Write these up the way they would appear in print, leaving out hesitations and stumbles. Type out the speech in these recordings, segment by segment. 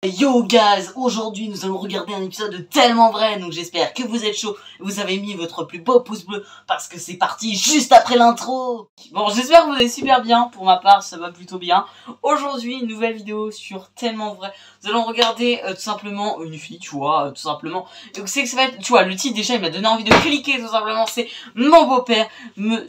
Yo guys, aujourd'hui nous allons regarder un épisode de Tellement Vrai, donc j'espère que vous êtes chaud, vous avez mis votre plus beau pouce bleu parce que c'est parti juste après l'intro. Bon, j'espère que vous allez super bien, pour ma part ça va plutôt bien. Aujourd'hui une nouvelle vidéo sur Tellement Vrai, nous allons regarder tout simplement une fille, tu vois, tout simplement. Donc c'est que ça va être, tu vois, le titre déjà il m'a donné envie de cliquer tout simplement, c'est mon beau-père me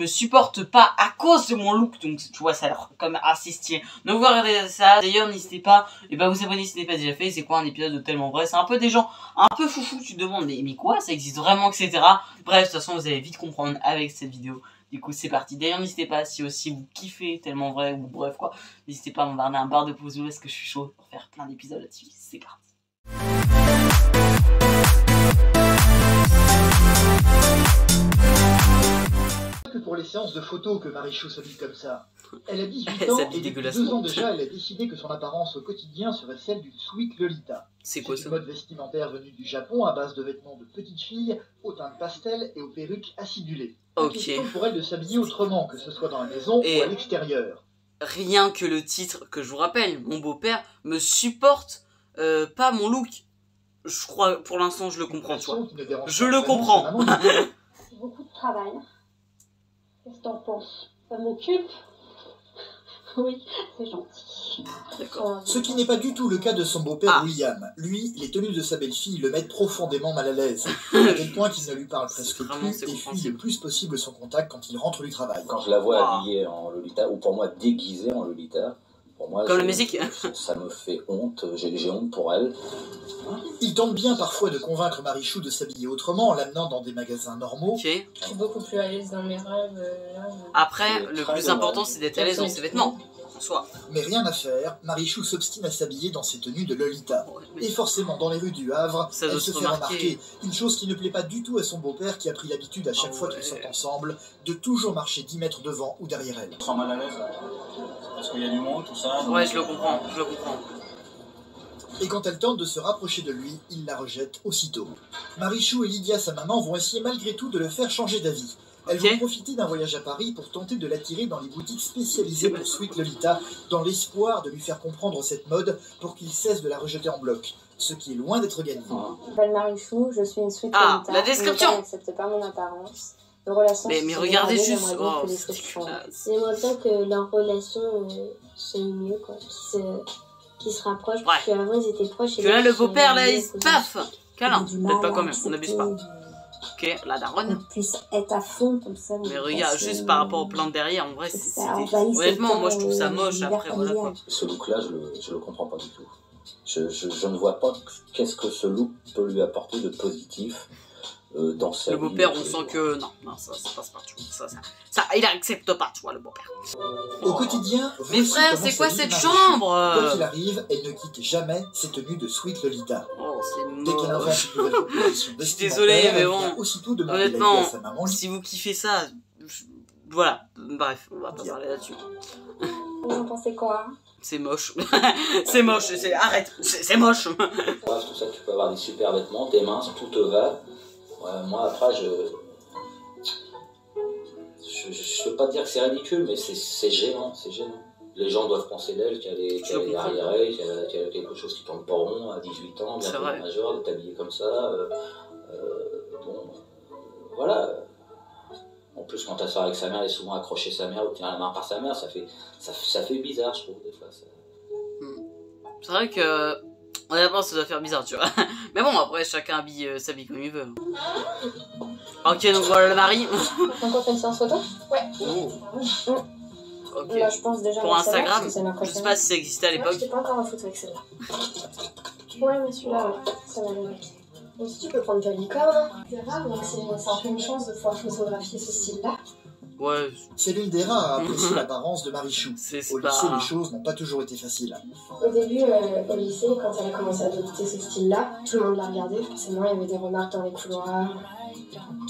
supporte pas à cause de mon look, donc tu vois ça a l'air comme assez stylé. Donc vous regardez ça, d'ailleurs n'hésitez pas, et bah vous abonner si ce n'est pas déjà fait. C'est quoi un épisode de Tellement Vrai? C'est un peu des gens un peu foufou, tu te demandes mais quoi, ça existe vraiment, etc. Bref, de toute façon vous allez vite comprendre avec cette vidéo. Du coup c'est parti. D'ailleurs n'hésitez pas, si aussi vous kiffez Tellement Vrai ou bref quoi, n'hésitez pas à me donner un bar de pouce bleu parce que je suis chaud pour faire plein d'épisodes là-dessus. C'est parti. Que pour les séances de photos que Marichou s'habille comme ça. Elle a 18 ans et depuis 2 ans déjà, elle a décidé que son apparence au quotidien serait celle d'une sweet Lolita. C'est quoi ça? Une mode vestimentaire venue du Japon à base de vêtements de petites filles, aux teintes pastel et aux perruques acidulées. Ok. Question pour elle de s'habiller autrement, que ce soit dans la maison ou à l'extérieur. Rien que le titre, que je vous rappelle, mon beau-père me supporte pas mon look. Je crois, pour l'instant je le comprends, tu vois. Je le comprends. C'est beaucoup de travail. Qu'est-ce que t'en penses? Ça m'occupe? Oui, c'est gentil. D'accord. Ce qui n'est pas du tout le cas de son beau-père William. Lui, les tenues de sa belle-fille le mettent profondément mal à l'aise, à tel point qu'il ne lui parle presque plus et fuit le plus possible son contact quand il rentre du travail. Quand je la vois habillée en Lolita, ou pour moi déguisée en Lolita, pour moi, comme la musique, ça me fait honte, j'ai honte pour elle. Il tente bien parfois de convaincre Marichou de s'habiller autrement en l'amenant dans des magasins normaux. Ok. Je suis beaucoup plus à l'aise dans mes rêves. Après, le plus important c'est d'être à l'aise dans ses vêtements. Soit. Mais rien à faire, Marichou s'obstine à s'habiller dans ses tenues de Lolita. Et forcément, dans les rues du Havre, elle se fait remarquer. Une chose qui ne plaît pas du tout à son beau-père qui a pris l'habitude à chaque fois qu'ils sortent ensemble de toujours marcher 10 mètres devant ou derrière elle. Je sens mal à l'aise parce qu'il y a du monde, tout ça. Ouais, je le comprends, je le comprends. Et quand elle tente de se rapprocher de lui, il la rejette aussitôt. Marichou et Lydia, sa maman, vont essayer malgré tout de le faire changer d'avis. Elles vont profiter d'un voyage à Paris pour tenter de l'attirer dans les boutiques spécialisées pour Sweet Lolita, dans l'espoir de lui faire comprendre cette mode pour qu'il cesse de la rejeter en bloc, ce qui est loin d'être gagné. Je m'appelle Marichou, je suis une Sweet Lolita. La description. Je n'accepte pas mon apparence. Nos relations mais regardez juste. Oh, j'aimerais bien que leur relation soit mieux, quoi. Qu'ils se rapprochent, parce qu'avant ils étaient proches. Que là le beau-père là il se paf. Câlin, peut-être pas quand même, on n'abuse pas. Ok, la daronne. On puisse être à fond comme ça. Mais regarde, juste par rapport aux plantes derrière, en vrai, c'est honnêtement, moi je trouve ça moche après, voilà quoi. Ce look-là, je le comprends pas du tout. Je ne vois pas qu'est-ce que ce look peut lui apporter de positif dans sa vie. Le beau-père, on sent que non, ça passe pas, tu vois. Ça, il accepte pas, tu vois, le beau-père. Au quotidien, mais frère, c'est quoi cette chambre? Quoi qu'il arrive, elle ne quitte jamais ses tenues de Sweet Lolita. Oh, c'est dès qu'elle invente une nouvelle proposition je suis désolé, mais bon, honnêtement, à sa maman, si vous kiffez ça, voilà, bref, on va pas parler là-dessus. Vous en pensez quoi? C'est moche. C'est moche, arrête, c'est moche. Ouais, c'est pour ça que tu peux avoir des super vêtements, t'es mince, tout te va. Ouais, moi après je veux pas dire que c'est ridicule, mais c'est gênant, c'est gênant. Les gens doivent penser d'elle qu'elle est arriérée, qu'elle a quelque chose qui tourne pas rond à 18 ans, bientôt majeur, d'être habillée comme ça. Bon, voilà. En plus, quand elle sort avec sa mère, elle est souvent accrochée sa mère ou tient la main par sa mère, ça fait bizarre, je trouve, des fois. C'est vrai que, honnêtement, ça doit faire bizarre, tu vois. Mais bon, après, chacun s'habille comme il veut. Ok, donc voilà le mari. Donc on fait une séance photo? Ouais. Oh. Ok. Là, je pense déjà pour Instagram, je sais pas si ça existait à l'époque. Je n'ai pas encore en photo avec celle-là. Ouais, mais celui-là, ça va aller. Aussi, tu peux prendre de la licorne. C'est rare, donc c'est un peu une chance de pouvoir photographier ce style-là. Ouais. C'est l'une des rares à apprécier l'apparence de Marichou. Au lycée, les choses n'ont pas toujours été faciles. Au début, au lycée, quand elle a commencé à adopter ce style-là, tout le monde l'a regardé. Forcément, il y avait des remarques dans les couloirs.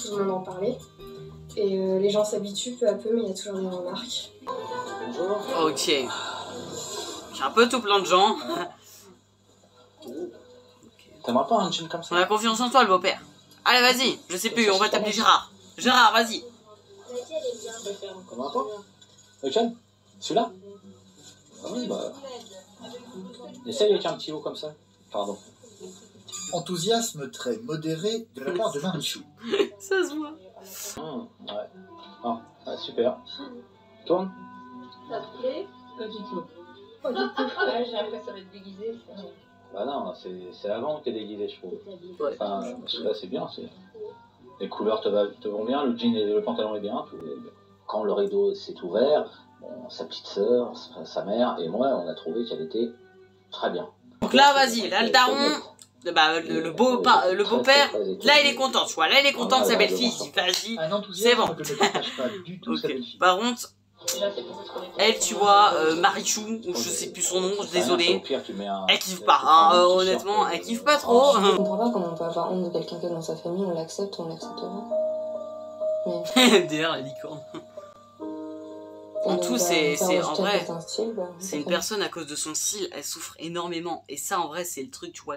Tout le monde en parlait. Et les gens s'habituent peu à peu, mais il y a toujours des remarques. Bonjour. Ok. J'ai un peu tout plein de gens. T'aimerais pas un jean comme ça? On a confiance en toi, le beau-père. Allez, vas-y, je sais plus, on va t'appeler Gérard. Gérard, vas-y. Comment pas? Lequel? Celui-là? Ah oui, bah. Essaye avec un petit haut comme ça. Pardon. Enthousiasme très modéré de la part de Marichou. Ça se voit. Ouais. Ah, super. Tourne. Ça te plaît? Pas du tout. Pas du tout. Ouais, j'ai l'impression d'être déguisée. Bah non, c'est avant que t'es déguisé, je trouve. Ouais. Enfin, là, c'est bien. Les couleurs te vont bien, le jean et le pantalon est bien. Quand le rideau s'est ouvert, bon, sa petite sœur, sa mère et moi, on a trouvé qu'elle était très bien. Donc là, vas-y, là, le daron, bah, le beau-père, là, il est content, tu vois. Là, il est content de sa belle-fille. Il dit, vas-y, Un c'est enthousiasme bon. que ne partage pas du tout sa belle-fille. Par contre, elle, tu vois, Marichou, ou je sais plus son nom, désolé, elle kiffe pas, hein, honnêtement, elle kiffe pas trop. Je comprends pas comment on peut avoir honte de quelqu'un qui est dans sa famille, on l'accepte ou on l'accepte pas. D'ailleurs, la licorne. En tout, c'est en vrai, c'est une personne à cause de son style, elle souffre énormément. Et ça, en vrai, c'est le truc, tu vois.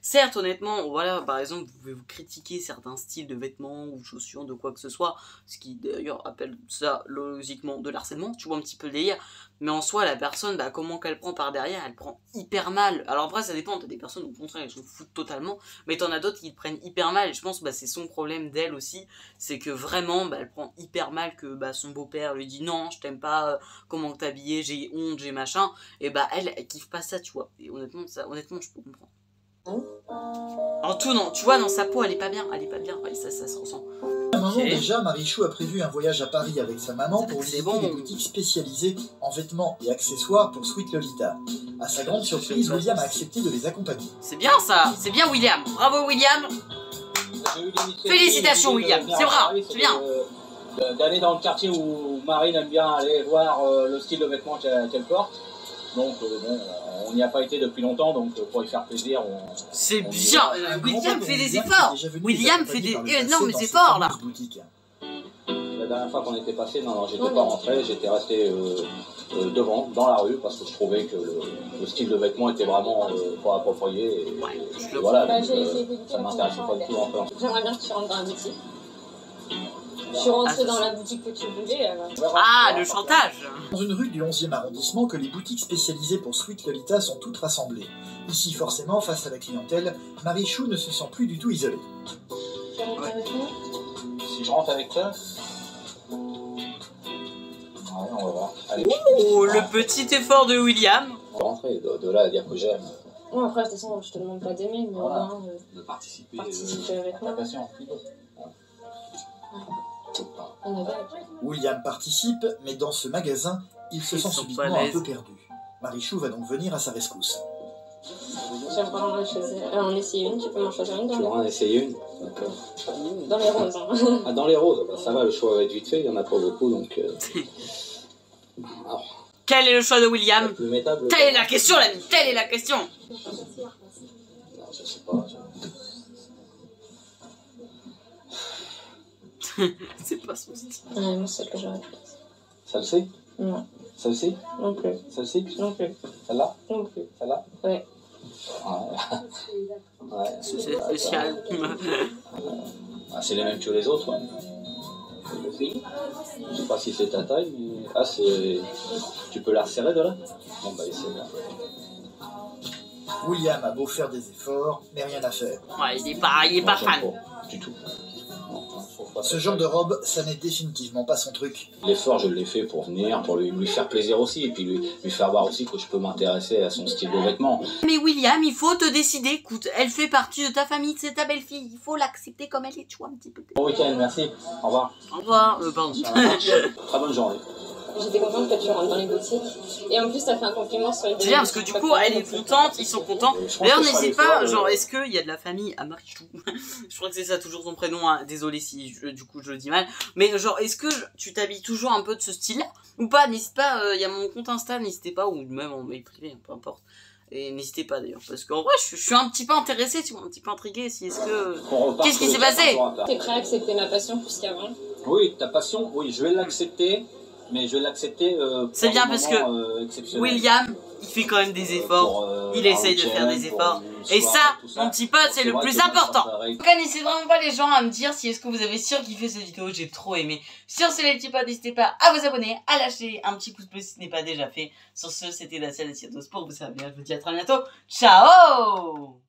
Certes, honnêtement, voilà, par exemple, vous pouvez vous critiquer certains styles de vêtements ou chaussures, de quoi que ce soit, ce qui d'ailleurs appelle ça logiquement de l'harcèlement, tu vois un petit peu le délire. Mais en soi, la personne, bah, comment qu'elle prend par derrière, elle prend hyper mal. Alors après, ça dépend, t'as des personnes, au contraire, elles s'en foutent totalement, mais t'en as d'autres qui le prennent hyper mal. Et je pense, bah, c'est son problème d'elle aussi, c'est que vraiment, bah, elle prend hyper mal que bah, son beau-père lui dit non, je t'aime pas, comment t'habiller, j'ai honte, j'ai machin. Et bah, elle kiffe pas ça, tu vois. Et honnêtement, je peux comprendre. En tout, non, tu vois, dans sa peau, elle est pas bien, ouais, ça se ressent. À un moment déjà, Marichou a prévu un voyage à Paris avec sa maman pour visiter bon. des boutiques spécialisées en vêtements et accessoires pour Sweet Lolita. À sa grande surprise, William a accepté de les accompagner. C'est bien ça, c'est bien William, bravo William. Félicitations William, c'est vrai, c'est bien. D'aller dans le quartier où Marine aime bien aller voir le style de vêtements qu'elle porte. Donc bon, on n'y a pas été depuis longtemps, donc pour y faire plaisir, c'est bien, William fait des efforts. William fait des énormes efforts là. La dernière fois qu'on était passé, non, j'étais pas rentré, j'étais resté devant, dans la rue, parce que je trouvais que le style de vêtements était vraiment pas approprié. Et voilà, donc, ça m'intéressait pas du tout rentrer. J'aimerais bien que tu rentres dans la boutique. Je suis rentrée dans la boutique que tu voulais. Ah, le chantage. Dans une rue du 11e arrondissement que les boutiques spécialisées pour Sweet Lolita sont toutes rassemblées. Ici, forcément, face à la clientèle, Marichou ne se sent plus du tout isolée. Si je rentre avec toi, ouais, on va voir. Allez. Oh, le petit effort de William. Rentrer, de là à dire que j'aime. Bon, après, de toute façon, je te demande pas d'aimer, mais Voilà. au moins De participer avec à la moi. passion. William participe, mais dans ce magasin, il se sent subitement un peu perdu. Marichou va donc venir à sa rescousse. J'aimerais en essayer une, tu peux m'en choisir une dans Tu vas en essayer une? D'accord. Dans les roses. Hein. Ah, dans les roses, bah, ça va, le choix va être vite fait, il n'y en a pas beaucoup, donc... Alors, Quel est le choix de William? plus métable, Telle est la question, l'ami, telle est la question. Non, je sais pas. C'est pas son style. Ouais, moi, c'est celle que j'aurais prise. Celle-ci? Non. Celle-ci? Non plus. Celle-ci? Non plus. Celle-là? Non plus. Celle-là? Ouais. Ouais. C'est spécial. Ah, c'est les mêmes que les autres, ouais. Je sais pas si c'est ta taille, mais... Ah, c'est... Tu peux la resserrer de là? Bon, bah, essaie-la. William a beau faire des efforts, mais rien à faire. Ouais, il est pas fan. Du tout. Ce genre de robe, ça n'est définitivement pas son truc. L'effort, je l'ai fait pour venir, pour lui faire plaisir aussi, et puis lui faire voir aussi que je peux m'intéresser à son style de vêtements. Mais William, il faut te décider. Écoute, elle fait partie de ta famille, c'est ta belle-fille. Il faut l'accepter comme elle est, tu vois, un petit peu. Bon week-end, merci. Au revoir. Au revoir. Pardon. Très bonne journée. J'étais contente que tu rentres dans les boutiques. Et en plus, t'as fait un compliment sur les C'est bien parce que du coup, elle est contente, ils sont contents. D'ailleurs, n'hésite pas, genre, est-ce qu'il y a de la famille à Marichou? Je crois que c'est ça toujours son prénom, hein. Désolé si du coup je le dis mal. Mais genre, est-ce que tu t'habilles toujours un peu de ce style-là ou pas? N'hésite pas, il y a mon compte Insta, n'hésitez pas, ou même en mail privé, peu importe. Et n'hésitez pas d'ailleurs, parce qu'en vrai, je suis un petit peu intéressée, tu vois, un petit peu intriguée. Si est-ce que... Qu'est-ce qui s'est passé? T'es prêt à accepter ma passion plus qu'avant? Oui, ta passion, oui, je vais l'accepter. Mais je vais l'accepter. C'est bien parce que William, il fait quand même des efforts. Il essaye de faire des efforts. Et ça, mon petit pote, c'est le plus important. Donc n'hésitez vraiment pas les gens à me dire si est-ce que vous avez surkiffé cette vidéo, j'ai trop aimé. Sur ce les petits potes, n'hésitez pas à vous abonner, à lâcher un petit pouce bleu si ce n'est pas déjà fait. Sur ce, c'était la salle des pour vous servir. Je vous dis à très bientôt. Ciao!